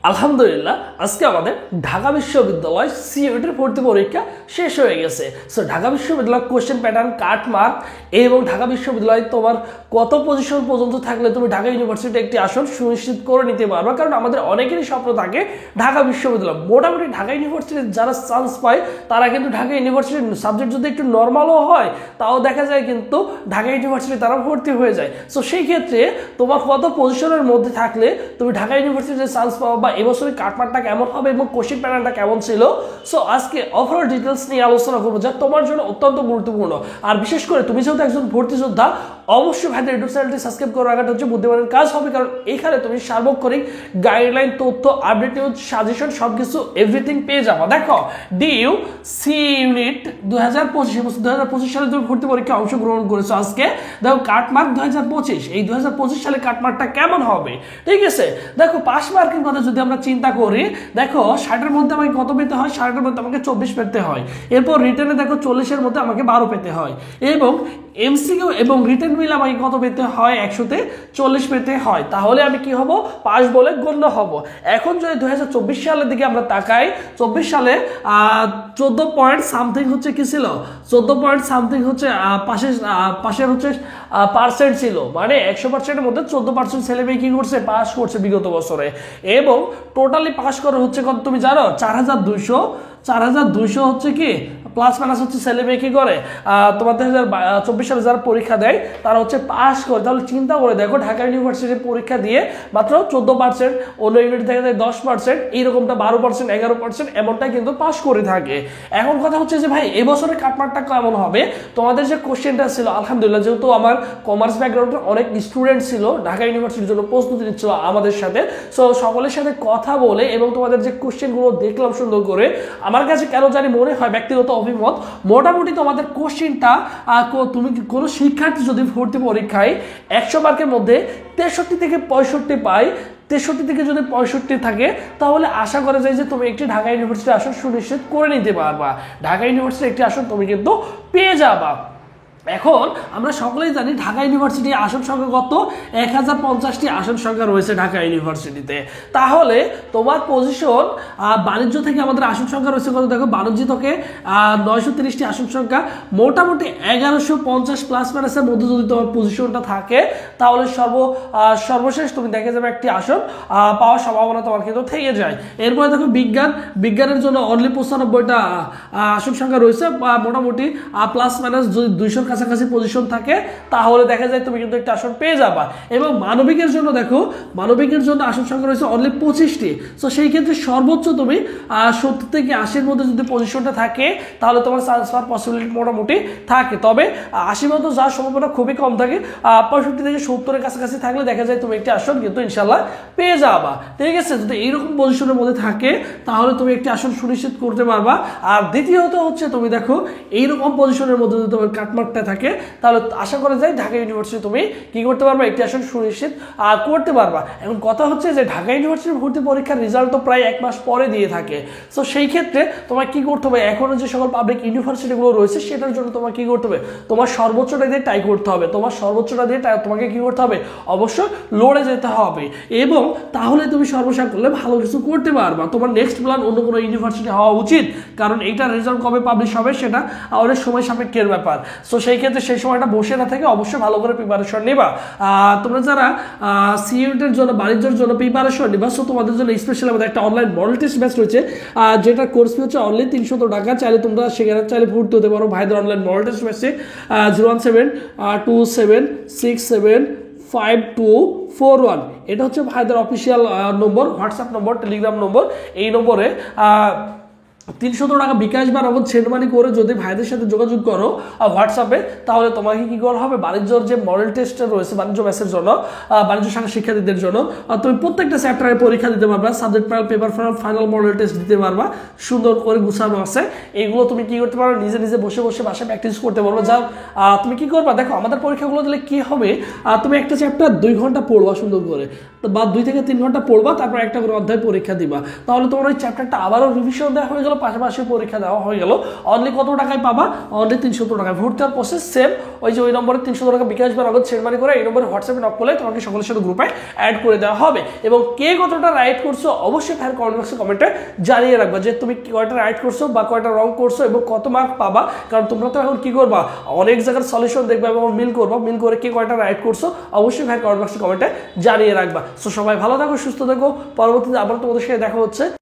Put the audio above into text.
আলহামদুলিল্লাহ আজকে আমাদের ঢাকা বিশ্ববিদ্যালয় সিইউটির ভর্তি পরীক্ষা শেষ হয়ে গেছে। সো ঢাকা বিশ্ববিদ্যালয় কোশ্চেন প্যাটার্ন, কাট মার্ক এবং ঢাকা বিশ্ববিদ্যালয়ে তোমার কত পজিশন পর্যন্ত থাকলে তুমি ঢাকা ইউনিভার্সিটি একটি আসন সুনিশ্চিত করে নিতে পারবে। কারণ আমাদের অনেকেরই স্বপ্ন থাকে ঢাকা বিশ্ববিদ্যালয়। মোটামুটি ঢাকা ইউনিভার্সিটির যারা চান্স পায় তারা কিন্তু ঢাকা ইউনিভার্সিটির সাবজেক্ট যদি একটু নর্মালও হয় তাও দেখা যায় কিন্তু ঢাকা ইউনিভার্সিটি তারা ভর্তি হয়ে যায়। সো সেই ক্ষেত্রে তোমার কত পজিশনের মধ্যে থাকলে তুমি ঢাকা ইউনিভার্সিটিতে চান্স পাওয়া, এবছরের কাটমার্কটা কেমন হবে এবং কোশ্চেন প্যাটার্নটা কেমন ছিল। সো আজকে ওভারঅল ডিটেলস নিয়ে আলোচনা করবো যা তোমার জন্য অত্যন্ত গুরুত্বপূর্ণ। আর বিশেষ করে তুমি যেহেতু একজন ভর্তি যোদ্ধা, অবশ্যই ভাইদের ইউটিউব চ্যানেলটি সাবস্ক্রাইব করার আগে হচ্ছে বুদ্ধিমানের কাজ হবে, কারণ এখানে তুমি সার্বক্ষণিক গাইডলাইন, তথ্য, আপডেট নিউজ, সাজেশন সবকিছু এভরিথিং পেয়ে যাবো। দেখো ডিইউ সি ইউনিট 2025 সালে তুমি ভর্তি পরীক্ষা অংশগ্রহণ করেছো। আজকে দেখো কাটমার্ক 2025, এই 2025 সালে কাটমার্কটা কেমন হবে, ঠিক আছে। দেখো পাস মার্কের কথা যদি আমরা চিন্তা করি, দেখো 60-এর মধ্যে আমাকে কত পেতে হয়, 60-এর মধ্যে আমাকে 24 পেতে হয়। এরপর রিটেনে দেখো 40-এর মধ্যে আমাকে 12 পেতে হয়, এবং এমসিকিউ এবং রিটেন মিলে আমাকে কত পেতে হয়, 100-তে 40 পেতে হয়। তাহলে আমি কি হব, পাস বলে গণ্য হব। এখন যদি 2024 সালের দিকে আমরা তাকাই, 24 সালে 14 পয়েন্ট সামথিং হচ্ছে কি ছিল, 14 পয়েন্ট সামথিং হচ্ছে পাশের হচ্ছে পার্সেন্ট ছিল, মানে 100%-এর মধ্যে 14% ছেলে মেয়ে কি করছে, পাস করছে বিগত বছরে। এবং টোটালি পাস করে হচ্ছে কত তুমি জানো, 4200 হচ্ছে কি প্লাস মাইনাস হচ্ছে ছেলে মেয়ে কি করে তোমার 2024 সালে যারা পরীক্ষা দেয় তারা হচ্ছে পাস করে। তাহলে চিন্তা করে দেখো ঢাকা ইউনিভার্সিটির পরীক্ষা দিয়ে মাত্র 14%, অন্য ইউনিট থেকে যায় 10%, এইরকমটা 12%, 11% এমনটাই কিন্তু পাস করে থাকে। এখন কথা হচ্ছে যে ভাই এবছরের কাটমার্কটা কেমন হবে। তোমাদের যে কোশ্চেনটা ছিল, আলহামদুলিল্লাহ যেহেতু আমার কমার্স ব্যাকগ্রাউন্ডের অনেক স্টুডেন্ট ছিল ঢাকা ইউনিভার্সিটির জন্য প্রস্তুতি নিচ্ছিল আমাদের সাথে, সো সকলের সাথে কথা বলে এবং তোমাদের যে কোশ্চেনগুলো দেখলাম সুন্দর করে, আমার কাছে কেন জানি মনে হয় ব্যক্তিগত অভিমত, মোটামুটি তোমাদের কোশ্চেনটা তুমি কোনো শিক্ষার্থী যদি ভর্তি পরীক্ষায় 100 মার্কের মধ্যে 63 থেকে 65 পায়, 63 থেকে যদি 65 থাকে, তাহলে আশা করা যায় যে তুমি একটি ঢাকা ইউনিভার্সিটির আসন সুনিশ্চিত করে নিতে পারবা। ঢাকা ইউনিভার্সিটির একটি আসন তুমি কিন্তু পেয়ে যাবা। এখন আমরা সকলেই জানি ঢাকা ইউনিভার্সিটির আসন সংখ্যা কত, 1050টি আসন সংখ্যা রয়েছে ঢাকা ইউনিভার্সিটিতে। তাহলে তোমার পজিশন বাণিজ্য থেকে আমাদের আসন সংখ্যা রয়েছে কত, দেখো বাণিজ্য থেকে 930টি আসন সংখ্যা, মোটামুটি 1150 প্লাস মাইনাসের মধ্যে যদি তোমার পজিশনটা থাকে, তাহলে সর্বশেষ তুমি দেখে যাবে একটি আসন পাওয়ার সম্ভাবনা তোমার কিন্তু থেকে যায়। এরপরে দেখো বিজ্ঞানের জন্য অনলি 95টা আসন সংখ্যা রয়েছে, মোটামুটি প্লাস মাইনাস যদি 200 কাছাকাছি পজিশন থাকে, তাহলে দেখা যায় তুমি কিন্তু একটা আসন পেয়ে যাবা। এবং মানবিকের জন্য দেখো, মানবিকের জন্য আসন সংখ্যা রয়েছে অনলি 25টি। সো সেই ক্ষেত্রে সর্বোচ্চ তুমি 70 থেকে 80-এর মধ্যে যদি পজিশনটা থাকে, তাহলে তোমার চান্স পাওয়ার পসিবিলিটি মোটামুটি থাকে। তবে 80 মধ্যে যাওয়ার সম্ভাবনা খুবই কম থাকে, 65 থেকে 70-এর কাছাকাছি থাকলে দেখা যায় তুমি একটি আসন কিন্তু ইনশাল্লাহ পেয়ে যাবা, ঠিক আছে। যদি এইরকম পজিশনের মধ্যে থাকে তাহলে তুমি একটি আসন সুনিশ্চিত করতে পারবা। আর দ্বিতীয়ত হচ্ছে তুমি দেখো এইরকম পজিশনের মধ্যে যদি তোমার কাটমার্কটা থাকে, তাহলে আশা করা যায় ঢাকা ইউনিভার্সিটি তুমি কি করতে পারবা, একটি আসন সুনিশ্চিত করতে পারবা। এখন কথা হচ্ছে যে ঢাকা ইউনিভার্সিটির ভর্তি পরীক্ষার রেজাল্ট তো প্রায় 1 মাস পরে দিয়ে থাকে। সো সেই ক্ষেত্রে তোমার কি করতে হবে, এখনো যে সকল পাবলিক ইউনিভার্সিটিগুলো রয়েছে সেটার জন্য তোমার কি করতে হবে, তোমার সর্বোচ্চটা দিয়ে ট্রাই করতে হবে। তোমার সর্বোচ্চটা দিয়ে তোমাকে কি করতে হবে, অবশ্যই লড়ে যেতে হবে, এবং তাহলে তুমি সর্বশেষ করলে ভালো কিছু করতে পারবা। তোমার নেক্সট প্ল্যান অন্য কোনো ইউনিভার্সিটি হওয়া উচিত, কারণ এইটা রেজাল্ট কবে পাবলিশ হবে সেটা অনেক সময় সাপেক্ষের ব্যাপার। সো সেই ক্ষেত্রে সেই সময়টা বসে না থেকে অবশ্যই ভালো করে প্রিপারেশন নিবা। তোমরা যারা সিইউটির জন্য, বাণিজ্যের জন্য প্রিপারেশন নিবা, সো তোমাদের জন্য স্পেশাল আমাদের একটা অনলাইন মডেল টেস্ট ব্যাচ রয়েছে, যেটা কোর্স ফি হচ্ছে অনলি 300 টাকা। চাইলে তোমরা সেখানে চাইলে ভর্তি হতে পারো ভাইদের অনলাইন মডেল টেস্ট ব্যাচে। 01727675241, এটা হচ্ছে ভাইদের official number, WhatsApp number, Telegram number. এই নম্বরে 300 টাকা বিকাশ বা নগদ সেন্ড মানি করে যদি ভাইদের সাথে যোগাযোগ করো হোয়াটসঅ্যাপে, তাহলে তোমাকে কি করা হবে, বাণিজ্যর যে মডেল টেস্ট রয়েছে বাণিজ্য ব্যাচের জন্য, বাণিজ্য শাখা শিক্ষার্থীদের জন্য, তুমি প্রত্যেকটা চ্যাপ্টারে পরীক্ষা দিতে পারবা, subject paper final model test দিতে পারবা, সুন্দর করে গুছানো আছে। এইগুলো তুমি কি করতে পারো, নিজে নিজে বসে বসে বাসায় প্র্যাকটিস করতে পারবো। যা তুমি কি করবা, দেখো আমাদের পরীক্ষাগুলো দিলে কি হবে, তুমি একটা চ্যাপ্টার 2 ঘন্টা পড়বা সুন্দর করে, বা 2 থেকে 3 ঘন্টা পড়বা, তারপর একটা করে অধ্যায় পরীক্ষা দিবা, তাহলে তোমার ওই চ্যাপ্টারটা আবারও রিভিশন দেওয়া হয়ে গেল পাশাপাশি পরীক্ষা দেওয়া হয়ে গেল, অনলি কত টাকায় পাবা? অনলি 370 টাকায়। ভর্তি হওয়ার প্রসেস সেম, ওই যে ওই নম্বরে 370 টাকা বিকাশ বা নগদ সেন্ড মানি করে এই নম্বরে হোয়াটসঅ্যাপে নক করলে তোমাকে সকলের সাথে গ্রুপে অ্যাড করে দেওয়া হবে। এবং কে কতটা রাইট করছো অবশ্যই ভাইয়ের কমেন্ট বক্সে কমেন্টে জানিয়ে রাখবা যে তুমি কয়টা রাইট করছো বা কয়টা রং করছো এবং কত মার্ক পাবা। কারণ তোমরা তো এখন কি করবা, অনেক জায়গার সলিউশন দেখবা এবং মিল করবা, মিল করে কে কয়টা রাইট করছো অবশ্যই ভাইয়ের কমেন্ট বক্সে কমেন্টে জানিয়ে রাখবা। সো সবাই ভালো থাকো, সুস্থ থাকো, পরবর্তীতে আবার তোমাদের সাথে দেখা হচ্ছে।